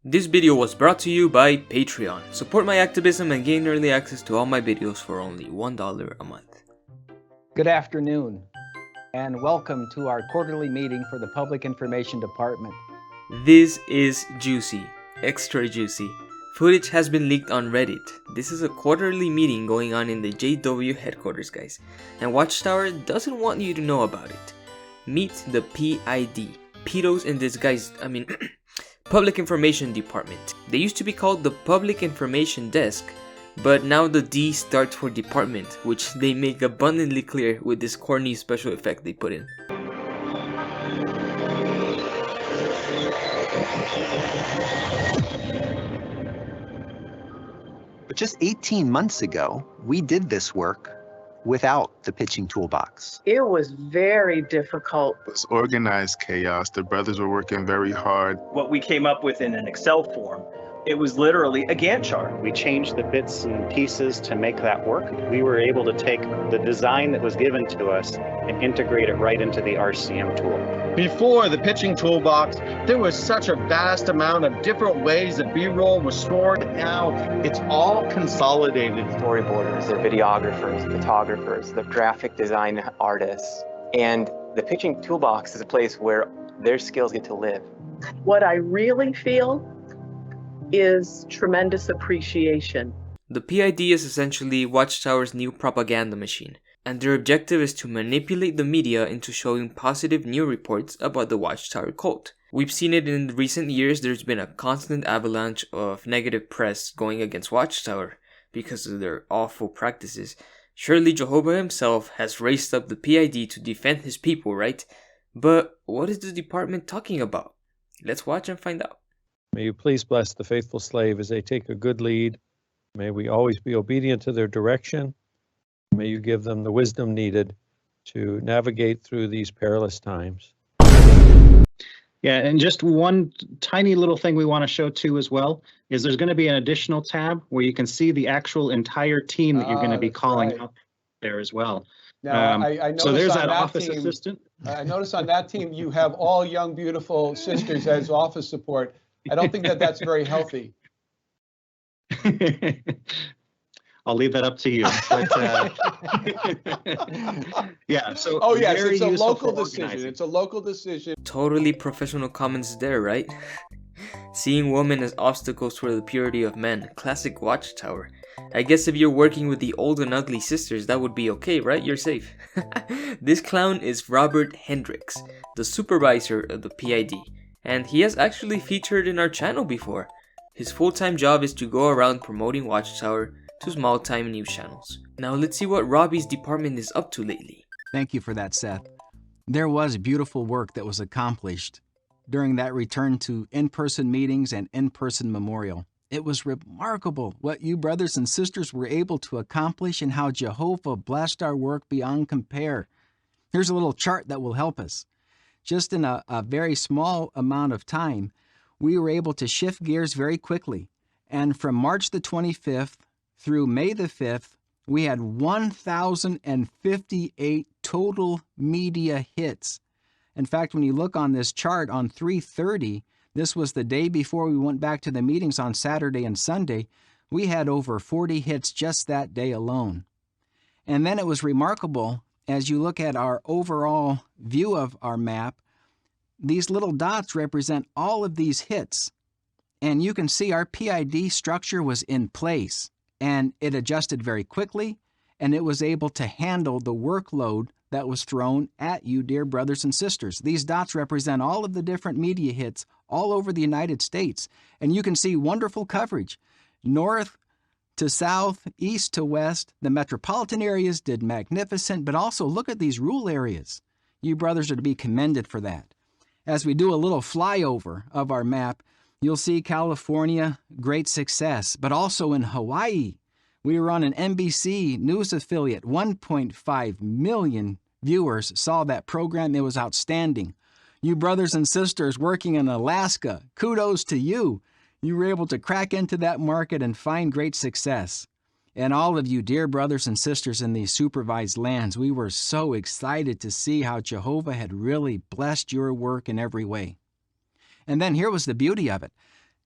This video was brought to you by Patreon. Support my activism and gain early access to all my videos for only $1 a month. Good afternoon, and welcome to our quarterly meeting for the Public Information Department. This is juicy, extra juicy. Footage has been leaked on Reddit. This is a quarterly meeting going on in the JW headquarters, guys, and Watchtower doesn't want you to know about it. Meet the PID, Pedos in Disguise, Public Information Department. They used to be called the Public Information Desk, but now the D starts for department, which they make abundantly clear with this corny special effect they put in. But just 18 months ago, we did this work without the pitching toolbox. It was very difficult. It was organized chaos. The brothers were working very hard. What we came up with in an Excel form, it was literally a Gantt chart. We changed the bits and pieces to make that work. We were able to take the design that was given to us and integrate it right into the RCM tool. Before the pitching toolbox, there was such a vast amount of different ways that B-roll was stored. Now it's all consolidated. Storyboarders, they're videographers, photographers, the graphic design artists, and the pitching toolbox is a place where their skills get to live. What I really feel is tremendous appreciation. The PID is essentially Watchtower's new propaganda machine, and their objective is to manipulate the media into showing positive news reports about the Watchtower cult. We've seen it in recent years. There's been a constant avalanche of negative press going against Watchtower because of their awful practices. Surely Jehovah himself has raised up the PID to defend his people, right? But what is the department talking about? Let's watch and find out. May you please bless the faithful slave as they take a good lead. May we always be obedient to their direction. May you give them the wisdom needed to navigate through these perilous times. Yeah, and just one tiny little thing we want to show too as well is there's going to be an additional tab where you can see the actual entire team that you're going to be calling out there as well. Now, I so there's that office team, assistant. I noticed on that team you have all young, beautiful sisters as office support. I don't think that that's very healthy. I'll leave that up to you. But, yeah. So. Oh yes, it's a local decision. It's a local decision. Totally professional comments there, right? Seeing women as obstacles for the purity of men. Classic Watchtower. I guess if you're working with the old and ugly sisters, that would be okay, right? You're safe. This clown is Robert Hendricks, the supervisor of the PID. And he has actually featured in our channel before. His full-time job is to go around promoting Watchtower to small-time news channels. Now let's see what Robbie's department is up to lately. Thank you for that, Seth. There was beautiful work that was accomplished during that return to in-person meetings and in-person memorial. It was remarkable what you brothers and sisters were able to accomplish and how Jehovah blessed our work beyond compare. Here's a little chart that will help us. Just in a very small amount of time, we were able to shift gears very quickly. And from March the 25th through May the 5th, we had 1,058 total media hits. In fact, when you look on this chart on 3/30, this was the day before we went back to the meetings on Saturday and Sunday, we had over 40 hits just that day alone. And then it was remarkable. As you look at our overall view of our map, these little dots represent all of these hits. And you can see our PID structure was in place, and it adjusted very quickly, and it was able to handle the workload that was thrown at you, dear brothers and sisters. These dots represent all of the different media hits all over the United States, and you can see wonderful coverage. North to south, east to west, the metropolitan areas did magnificent, but also look at these rural areas. You brothers are to be commended for that. As we do a little flyover of our map, you'll see California, great success, but also in Hawaii. We were on an NBC news affiliate. 1.5 million viewers saw that program. It was outstanding. You brothers and sisters working in Alaska, kudos to you. You were able to crack into that market and find great success. And all of you dear brothers and sisters in these supervised lands, we were so excited to see how Jehovah had really blessed your work in every way. And then here was the beauty of it.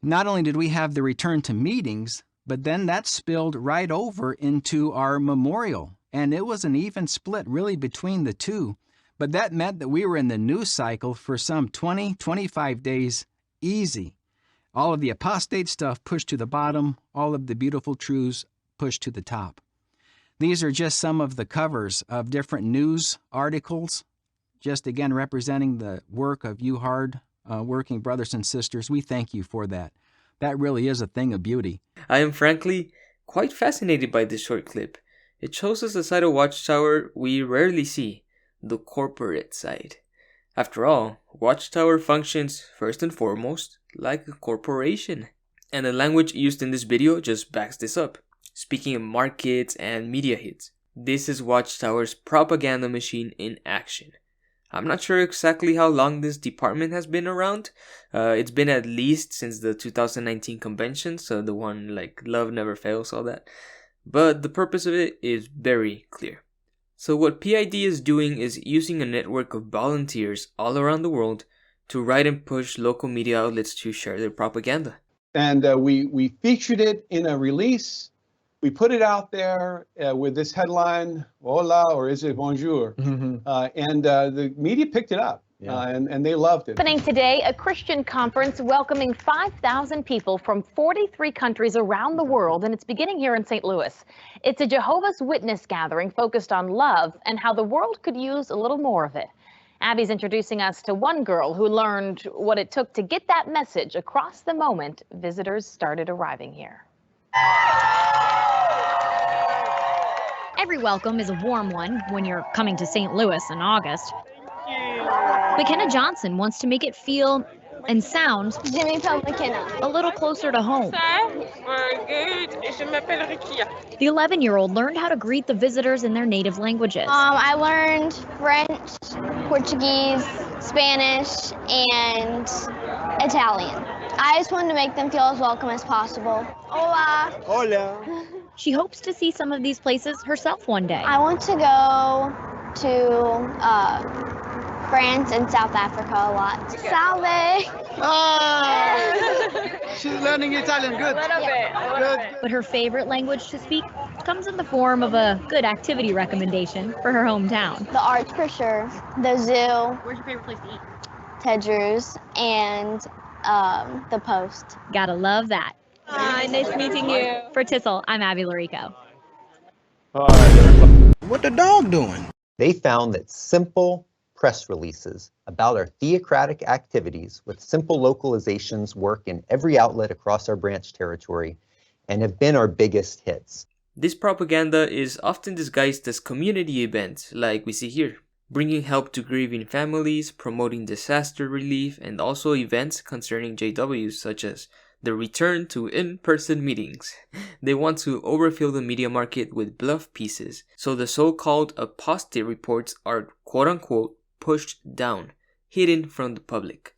Not only did we have the return to meetings, but then that spilled right over into our memorial. And it was an even split really between the two. But that meant that we were in the news cycle for some 20, 25 days easy. All of the apostate stuff pushed to the bottom, all of the beautiful truths pushed to the top. These are just some of the covers of different news articles, just again representing the work of you hard working brothers and sisters. We thank you for that. That really is a thing of beauty. I am frankly quite fascinated by this short clip. It shows us a side of Watchtower we rarely see, the corporate side. After all, Watchtower functions first and foremost like a corporation. And the language used in this video just backs this up. Speaking of markets and media hits, this is Watchtower's propaganda machine in action. I'm not sure exactly how long this department has been around. It's been at least since the 2019 convention, so the one like Love Never Fails, all that. But the purpose of it is very clear. So what PID is doing is using a network of volunteers all around the world to write and push local media outlets to share their propaganda. And we featured it in a release. We put it out there with this headline, Hola, or is it Bonjour? And the media picked it up, and they loved it. Happening today, a Christian conference welcoming 5,000 people from 43 countries around the world, and it's beginning here in St. Louis. It's a Jehovah's Witness gathering focused on love and how the world could use a little more of it. Abby's introducing us to one girl who learned what it took to get that message across the moment visitors started arriving here. Every welcome is a warm one when you're coming to St. Louis in August. McKenna Johnson wants to make it feel and sound a little closer to home. The 11-year-old learned how to greet the visitors in their native languages. I learned French, Portuguese, Spanish, and Italian. I just wanted to make them feel as welcome as possible. Hola. Hola. She hopes to see some of these places herself one day. I want to go to France and South Africa a lot. Salve. Oh, she's learning Italian. Good. A little bit. But her favorite language to speak comes in the form of a good activity recommendation for her hometown. The arts for sure. The zoo. Where's your favorite place to eat? Ted Drew's and the Post. Gotta love that. Hi, nice meeting you. For Tissel, I'm Abby Larico. What the dog doing? They found that simple press releases about our theocratic activities with simple localizations work in every outlet across our branch territory and have been our biggest hits. This propaganda is often disguised as community events like we see here, bringing help to grieving families, promoting disaster relief, and also events concerning JWs such as the return to in-person meetings. They want to overfill the media market with bluff pieces, so the so-called apostate reports are quote-unquote pushed down, hidden from the public.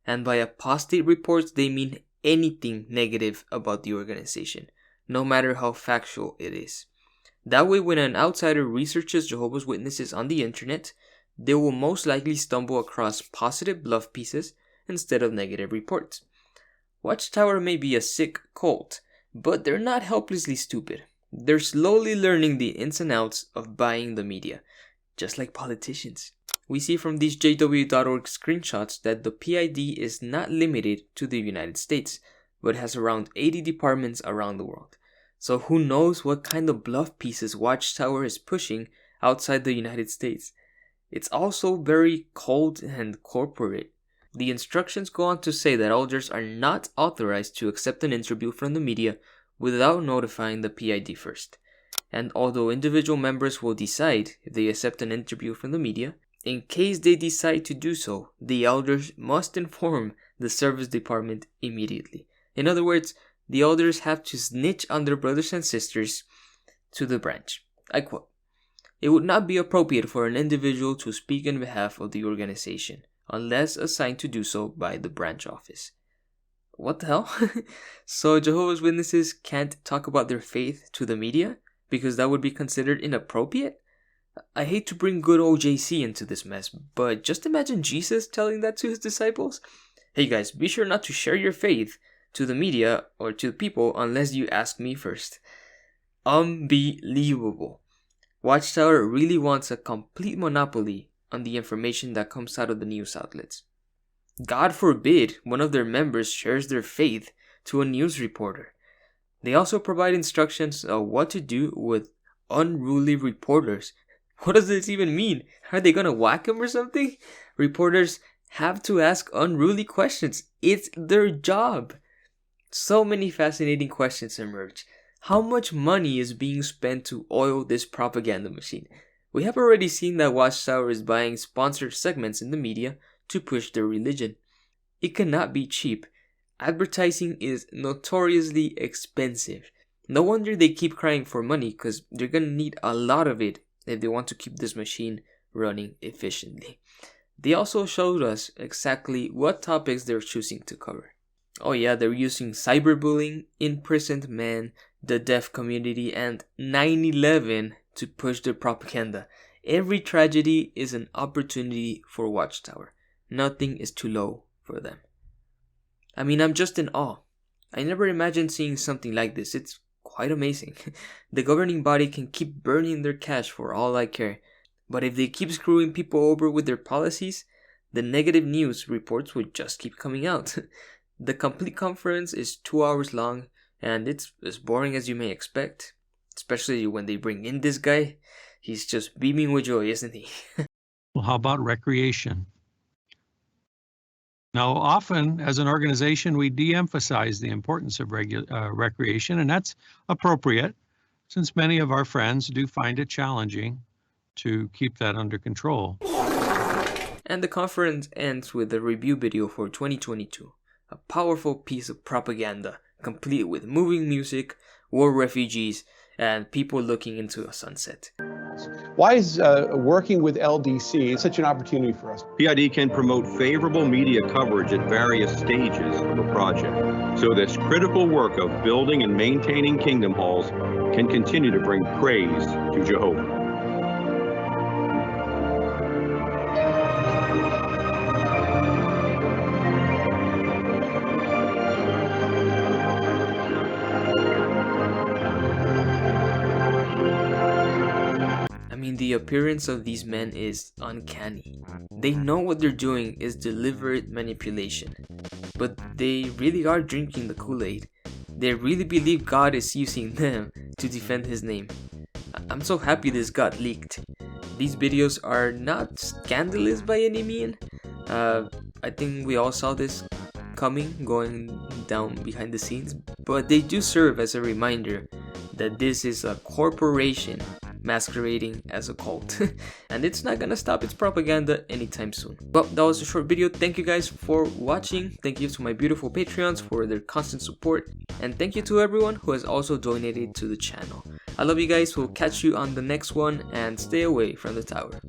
And by apostate reports, they mean anything negative about the organization, no matter how factual it is. That way, when an outsider researches Jehovah's Witnesses on the internet, they will most likely stumble across positive bluff pieces instead of negative reports. Watchtower may be a sick cult, but they're not helplessly stupid. They're slowly learning the ins and outs of buying the media, just like politicians. We see from these JW.org screenshots that the PID is not limited to the United States, but has around 80 departments around the world. So who knows what kind of bluff pieces Watchtower is pushing outside the United States. It's also very cold and corporate. The instructions go on to say that elders are not authorized to accept an interview from the media without notifying the PID first. And although individual members will decide if they accept an interview from the media, in case they decide to do so, the elders must inform the service department immediately. In other words, the elders have to snitch on their brothers and sisters to the branch. I quote, "It would not be appropriate for an individual to speak in behalf of the organization, unless assigned to do so by the branch office." What the hell? So Jehovah's Witnesses can't talk about their faith to the media because that would be considered inappropriate? I hate to bring good old JC into this mess, but just imagine Jesus telling that to his disciples. Hey guys, be sure not to share your faith to the media or to people unless you ask me first. Unbelievable. Watchtower really wants a complete monopoly on the information that comes out of the news outlets. God forbid one of their members shares their faith to a news reporter. They also provide instructions on what to do with unruly reporters. What does this even mean? Are they gonna whack them or something? Reporters have to ask unruly questions. It's their job. So many fascinating questions emerge. How much money is being spent to oil this propaganda machine? We have already seen that Watchtower is buying sponsored segments in the media to push their religion. It cannot be cheap. Advertising is notoriously expensive. No wonder they keep crying for money, because they're gonna need a lot of it if they want to keep this machine running efficiently. They also showed us exactly what topics they're choosing to cover. Oh yeah, they're using cyberbullying, imprisoned men, the deaf community, and 9/11 to push their propaganda. Every tragedy is an opportunity for Watchtower. Nothing is too low for them. I mean, I'm just in awe. I never imagined seeing something like this. It's quite amazing. The governing body can keep burning their cash for all I care. But if they keep screwing people over with their policies, the negative news reports will just keep coming out. The complete conference is 2 hours long, and it's as boring as you may expect. Especially when they bring in this guy. He's just beaming with joy, isn't he? Well, how about recreation? Now, often as an organization, we de-emphasize the importance of recreation, and that's appropriate, since many of our friends do find it challenging to keep that under control. And the conference ends with a review video for 2022, a powerful piece of propaganda, complete with moving music, war refugees, and people looking into a sunset. Why is working with LDC such an opportunity for us? PID can promote favorable media coverage at various stages of a project. So this critical work of building and maintaining kingdom halls can continue to bring praise to Jehovah. The appearance of these men is uncanny. They know what they're doing is deliberate manipulation, but they really are drinking the Kool-Aid. They really believe God is using them to defend his name. I'm so happy this got leaked. These videos are not scandalous by any mean. I think we all saw this coming, going down behind the scenes, but they do serve as a reminder that this is a corporation masquerading as a cult and it's not gonna stop its propaganda anytime soon. Well, that was a short video. Thank you guys for watching. Thank you to my beautiful Patreons for their constant support, and thank you to everyone who has also donated to the channel. I love you guys. We'll catch you on the next one, and stay away from the tower.